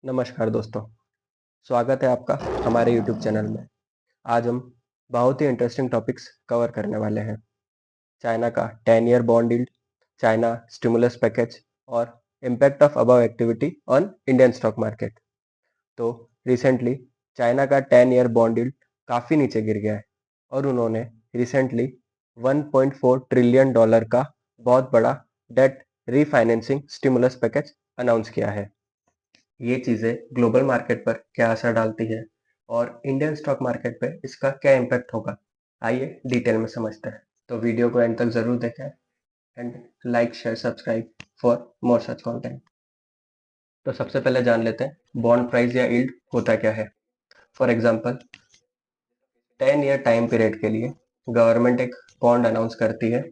नमस्कार दोस्तों, स्वागत है आपका हमारे यूट्यूब चैनल में। आज हम बहुत ही इंटरेस्टिंग टॉपिक्स कवर करने वाले हैं। चाइना का 10 year bond yield, China stimulus package और impact of above activity on Indian stock market. तो रिसेंटली चाइना का 10 ईयर बॉन्ड यील्ड काफ़ी नीचे गिर गया है और उन्होंने रिसेंटली 1.4 ट्रिलियन डॉलर का बहुत बड़ा debt refinancing stimulus package announce किया है। ये चीज़ें ग्लोबल मार्केट पर क्या असर डालती है और इंडियन स्टॉक मार्केट पे इसका क्या इम्पैक्ट होगा, आइए डिटेल में समझते हैं। तो वीडियो को एंड तक ज़रूर देखें and like share subscribe for more such content. तो सबसे पहले जान लेते हैं बॉन्ड प्राइस या यील्ड होता क्या है। For example 10 year time period के लिए गवर्नमेंट एक बॉन्ड अनाउंस करती है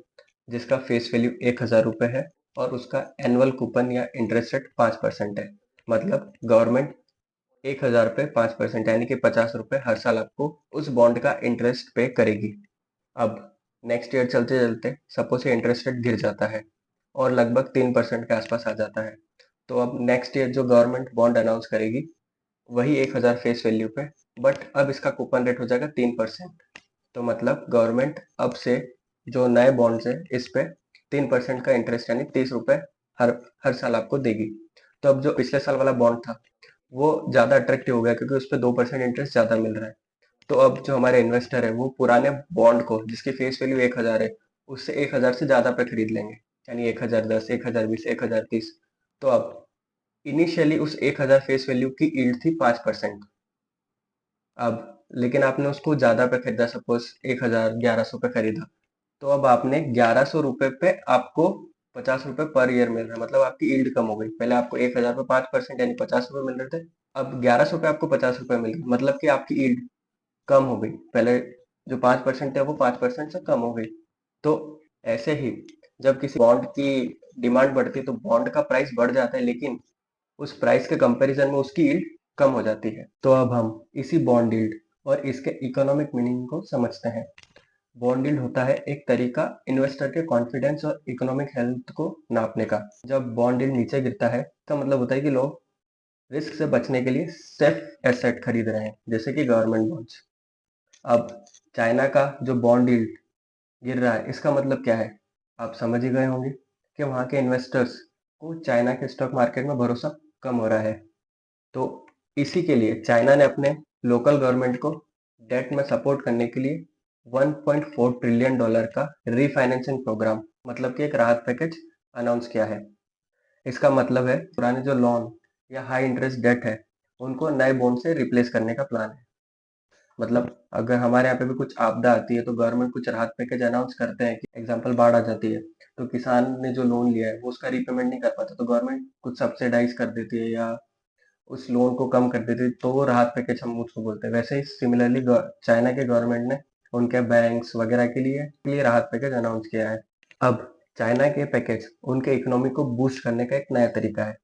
जिसका फेस वैल्यू 1,000 रुपये है और उसका एनुअल कूपन या इंटरेस्ट रेट 5% है। मतलब गवर्नमेंट 1,000 पे 5% यानी कि 50 रुपये हर साल आपको उस बॉन्ड का इंटरेस्ट पे करेगी। अब नेक्स्ट ईयर चलते चलते सपोज ये इंटरेस्ट रेट गिर जाता है और लगभग 3% के आसपास आ जाता है। तो अब नेक्स्ट ईयर जो गवर्नमेंट बॉन्ड अनाउंस करेगी वही 1,000 फेस वैल्यू पे, बट अब इसका कूपन रेट हो जाएगा 3%। तो मतलब गवर्नमेंट अब से जो नए बॉन्ड्स है इस पे 3% का इंटरेस्ट यानी 30 रुपये हर हर साल आपको देगी। तो अब जो पिछले साल वाला बॉन्ड था वो ज़्यादा अट्रैक्टिव हो गया क्योंकि उस पे 2% इंटरेस्ट ज़्यादा मिल रहा है। तो अब जो हमारे इन्वेस्टर है वो पुराने बॉन्ड को जिसकी फेस वैल्यू 1,000 है उससे 1,000 से ज़्यादा पे खरीद लेंगे, यानी 1,010, 1,020, 1,030। तो अब इनिशियली उस 1,000 फेस वैल्यू की यील्ड थी 5%। अब लेकिन आपने उसको ज़्यादा पे खरीदा, सपोज 1,000 1100 पे खरीदा, तो अब आपने 1,100 रुपये पे आपको 50 रुपये पर ईयर मिल रहा है। मतलब आपकी यील्ड कम हो गई। पहले आपको 1,000 पे 5% यानी 50 रुपये मिल रहे थे, अब 1,100 पे आपको 50 रुपये मिल रहे हैं। मतलब कि आपकी यील्ड कम हो गई। पहले जो 5% है वो 5% से कम हो गई। तो ऐसे ही जब किसी बॉन्ड की डिमांड बढ़ती है तो बॉन्ड का प्राइस बढ़ जाता है, लेकिन उस प्राइस के कंपैरिजन में उसकी यील्ड कम हो जाती है। तो अब हम इसी बॉन्ड यील्ड और इसके इकोनॉमिक मीनिंग को समझते हैं। बॉन्ड यील्ड होता है एक तरीका इन्वेस्टर के कॉन्फिडेंस और इकोनॉमिक हेल्थ को नापने का। जब बॉन्ड यील्ड नीचे गिरता है तो मतलब होता है कि लोग रिस्क से बचने के लिए सेफ एसेट खरीद रहे हैं, जैसे कि गवर्नमेंट बॉन्ड्स। अब चाइना का जो बॉन्ड यील्ड गिर रहा है इसका मतलब क्या है, आप समझ ही गए होंगे कि वहाँ के इन्वेस्टर्स को चाइना के स्टॉक मार्केट में भरोसा कम हो रहा है। तो इसी के लिए चाइना ने अपने लोकल गवर्नमेंट को डेट में सपोर्ट करने के लिए 1.4 ट्रिलियन डॉलर का रीफाइनेंसिंग प्रोग्राम, मतलब कि एक राहत पैकेज अनाउंस किया है। इसका मतलब है पुराने जो लोन या हाई इंटरेस्ट डेट है उनको नए बॉन्ड से रिप्लेस करने का प्लान है। मतलब अगर हमारे यहाँ पे भी कुछ आपदा आती है तो गवर्नमेंट कुछ राहत पैकेज अनाउंस करते हैं कि एग्जांपल बाढ़ आ जाती है तो किसान ने जो लोन लिया है वो उसका रीपेमेंट नहीं कर पाता तो गवर्नमेंट कुछ सब्सिडाइज कर देती है या उस लोन को कम कर देती है, तो वो राहत पैकेज हम उसको बोलते हैं। वैसे ही सिमिलरली चाइना के गवर्नमेंट ने उनके बैंक्स वगैरह के लिए राहत पैकेज अनाउंस किया है। अब चाइना के पैकेज उनके इकोनॉमी को बूस्ट करने का एक नया तरीका है,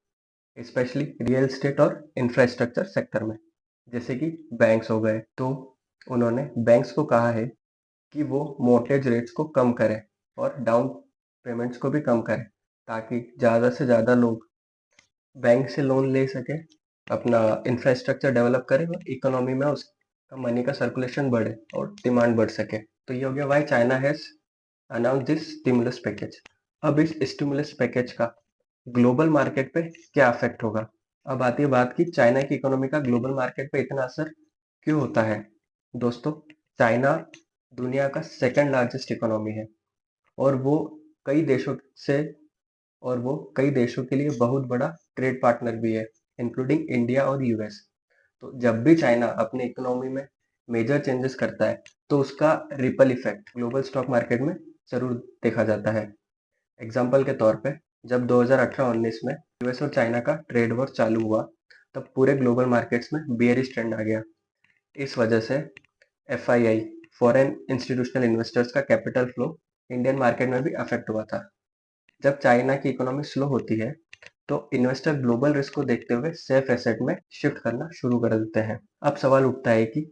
स्पेशली रियल एस्टेट और इंफ्रास्ट्रक्चर सेक्टर में, जैसे कि बैंक्स हो गए। तो उन्होंने बैंक्स को कहा है कि वो मॉर्गेज रेट्स को कम करें और डाउन पेमेंट्स को भी कम करें ताकि ज़्यादा से ज़्यादा लोग बैंक से लोन ले सके, अपना इंफ्रास्ट्रक्चर डेवलप करे और इकोनॉमी में उसका मनी का सर्कुलेशन बढ़े और डिमांड बढ़ सके। तो ये हो गया why China has announce this stimulus package. अब इस स्टिमुलस पैकेज का ग्लोबल मार्केट पे क्या इफेक्ट होगा। अब आती है बात कि चाइना की इकोनॉमी का ग्लोबल मार्केट पे इतना असर क्यों होता है। दोस्तों, चाइना दुनिया का सेकंड लार्जेस्ट इकोनॉमी है और वो कई देशों से और वो कई देशों के लिए बहुत बड़ा ट्रेड पार्टनर भी है, इंक्लूडिंग इंडिया और यूएस। तो जब भी चाइना अपने इकोनॉमी में मेजर चेंजेस करता है तो उसका ripple effect global stock market में जरूर देखा जाता है। एग्जाम्पल के तौर पे जब 2018-19 में यूएस और चाइना का ट्रेड वॉर चालू हुआ तब पूरे ग्लोबल मार्केट्स में बेयरिश ट्रेंड आ गया। इस वजह से एफआईआई, फॉरेन इंस्टीट्यूशनल इन्वेस्टर्स का कैपिटल फ्लो इंडियन मार्केट में भी अफेक्ट हुआ था। जब चाइना की इकोनॉमी स्लो होती है तो इन्वेस्टर ग्लोबल रिस्क को देखते हुए सेफ एसेट में शिफ्ट करना शुरू कर देते हैं। अब सवाल उठता है कि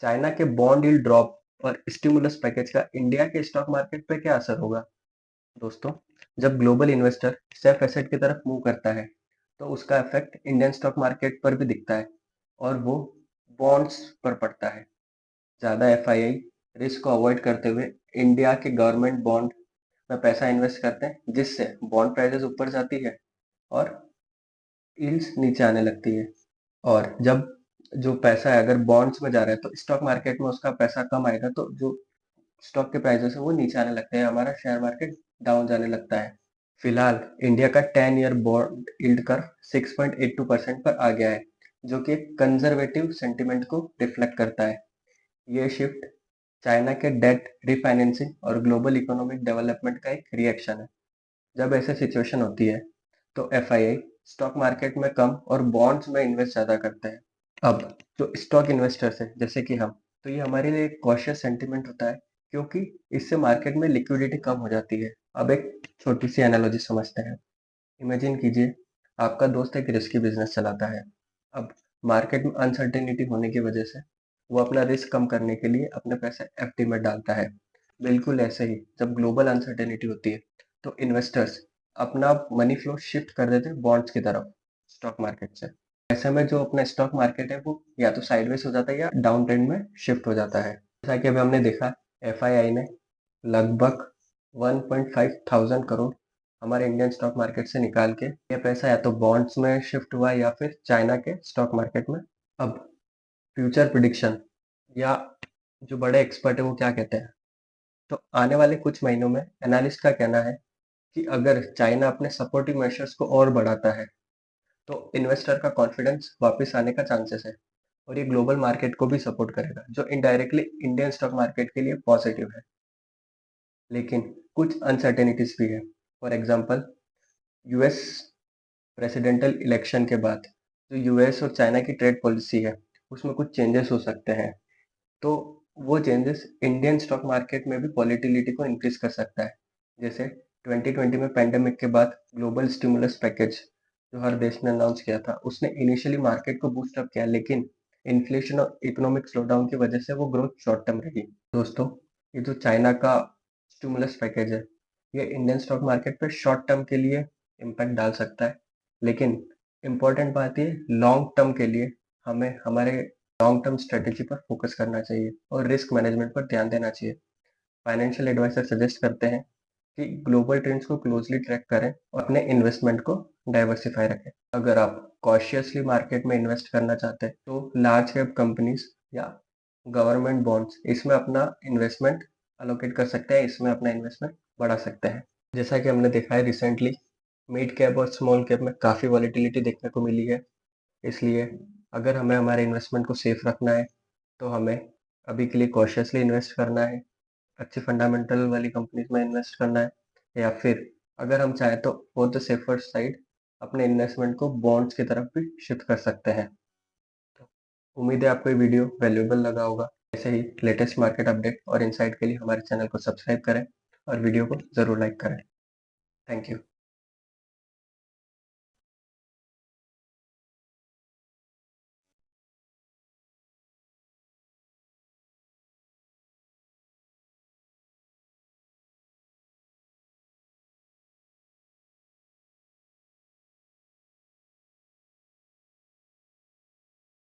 चाइना के बॉन्ड यील्ड ड्रॉप और स्टिमुलस पैकेज का इंडिया के स्टॉक मार्केट पे क्या असर होगा। दोस्तों, जब ग्लोबल इन्वेस्टर सेफ एसेट की तरफ मूव करता है तो उसका इफेक्ट इंडियन स्टॉक मार्केट पर भी दिखता है और वो बॉन्ड्स पर पड़ता है। ज़्यादा एफआईआई रिस्क को अवॉइड करते हुए इंडिया के गवर्नमेंट बॉन्ड में पैसा इन्वेस्ट करते हैं, जिससे बॉन्ड प्राइसेस ऊपर जाती है और यील्ड्स नीचे आने लगती है। और जब जो पैसा है अगर बॉन्ड्स में जा रहा है तो स्टॉक मार्केट में उसका पैसा कम आएगा, तो जो स्टॉक के प्राइसेस है वो नीचे आने लगते हैं, हमारा शेयर मार्केट डाउन जाने लगता है। फिलहाल इंडिया का 10 ईयर बॉन्ड यील्ड कर्व 6.82% पर आ गया है, जो कि एक कंजर्वेटिव सेंटिमेंट को रिफ्लेक्ट करता है। ये शिफ्ट चाइना के डेट रिफाइनेंसिंग और ग्लोबल इकोनॉमिक डेवलपमेंट का एक रिएक्शन है। जब ऐसे सिचुएशन होती है तो एफआईआई स्टॉक मार्केट में कम और बॉन्ड्स में इन्वेस्ट ज़्यादा करते हैं। अब जो स्टॉक इन्वेस्टर्स हैं जैसे कि हम, तो ये हमारे लिए एक कॉशियस सेंटिमेंट होता है, क्योंकि इससे मार्केट में लिक्विडिटी कम हो जाती है। अब एक छोटी सी एनालॉजी समझते हैं। इमेजिन कीजिए आपका दोस्त एक रिस्की बिजनेस चलाता है। अब मार्केट में अनसर्टेनिटी होने की वजह से वो अपना रिस्क कम करने के लिए अपने पैसे एफडी में डालता है। बिल्कुल ऐसे ही जब ग्लोबल अनसर्टेनिटी होती है तो इन्वेस्टर्स अपना मनी फ्लो शिफ्ट कर देते हैं बॉन्ड्स की तरफ स्टॉक मार्केट से। ऐसे में जो अपना स्टॉक मार्केट है वो या तो साइडवेज हो जाता है या डाउन ट्रेंड में शिफ्ट हो जाता है। जैसा कि अभी हमने देखा, एफआईआई ने लगभग 1.5 थाउजेंड करोड़ हमारे इंडियन स्टॉक मार्केट से निकाल के ये पैसा या तो बॉन्ड्स में शिफ्ट हुआ या फिर चाइना के स्टॉक मार्केट में। अब फ्यूचर प्रिडिक्शन या जो बड़े एक्सपर्ट है वो क्या कहते हैं, तो आने वाले कुछ महीनों में एनालिस्ट का कहना है कि अगर चाइना अपने सपोर्टिव मेजर्स को और बढ़ाता है तो इन्वेस्टर का कॉन्फिडेंस वापस आने का चांसेस है और ये ग्लोबल मार्केट को भी सपोर्ट करेगा, जो इनडायरेक्टली इंडियन स्टॉक मार्केट के लिए पॉजिटिव है। लेकिन कुछ अनसर्टेनिटीज भी है। For example, US presidential election के बाद जो यूएस और चाइना की ट्रेड पॉलिसी है उसमें कुछ चेंजेस हो सकते हैं, तो वो चेंजेस इंडियन स्टॉक मार्केट में भी वॉलेटिलिटी को इंक्रीज कर सकता है। जैसे 2020 में पेंडेमिक के बाद ग्लोबल स्टिमुलस पैकेज जो हर देश ने अनाउंस किया था, उसने इनिशियली मार्केट को बूस्ट अप किया, लेकिन इन्फ्लेशन और इकोनॉमिक स्लोडाउन की वजह से वो ग्रोथ शॉर्ट टर्म रही। दोस्तों, ये जो चाइना का स्टिमुलस पैकेज है ये इंडियन स्टॉक मार्केट पे शॉर्ट टर्म के लिए इम्पैक्ट डाल सकता है, लेकिन इम्पोर्टेंट बात ये लॉन्ग टर्म के लिए हमें हमारे लॉन्ग टर्म स्ट्रेटेजी पर फोकस करना चाहिए और रिस्क मैनेजमेंट पर ध्यान देना चाहिए। फाइनेंशियल एडवाइजर सजेस्ट करते हैं कि ग्लोबल ट्रेंड्स को क्लोजली ट्रैक करें और अपने इन्वेस्टमेंट को डाइवर्सिफाई रखें। अगर आप कॉशियसली मार्केट में इन्वेस्ट करना चाहते हैं तो लार्ज कैप कंपनीज या गवर्नमेंट बॉन्ड्स इसमें अपना इन्वेस्टमेंट अलोकेट कर सकते हैं, इसमें अपना इन्वेस्टमेंट बढ़ा सकते हैं। जैसा कि हमने देखा है रिसेंटली मिड कैप और स्मॉल कैप में काफ़ी वॉलेटिलिटी देखने को मिली है। इसलिए अगर हमें हमारे इन्वेस्टमेंट को सेफ रखना है तो हमें अभी के लिए कॉशियसली इन्वेस्ट करना है, अच्छी फंडामेंटल वाली कंपनीज में इन्वेस्ट करना है, या फिर अगर हम चाहें तो फॉर द सेफर साइड अपने इन्वेस्टमेंट को बॉन्ड्स की तरफ भी शिफ्ट कर सकते हैं। तो उम्मीद है आपको ये वीडियो वैल्यूएबल लगा होगा। ऐसे ही लेटेस्ट मार्केट अपडेट और इनसाइट के लिए हमारे चैनल को सब्सक्राइब करें और वीडियो को ज़रूर लाइक करें। Thank you.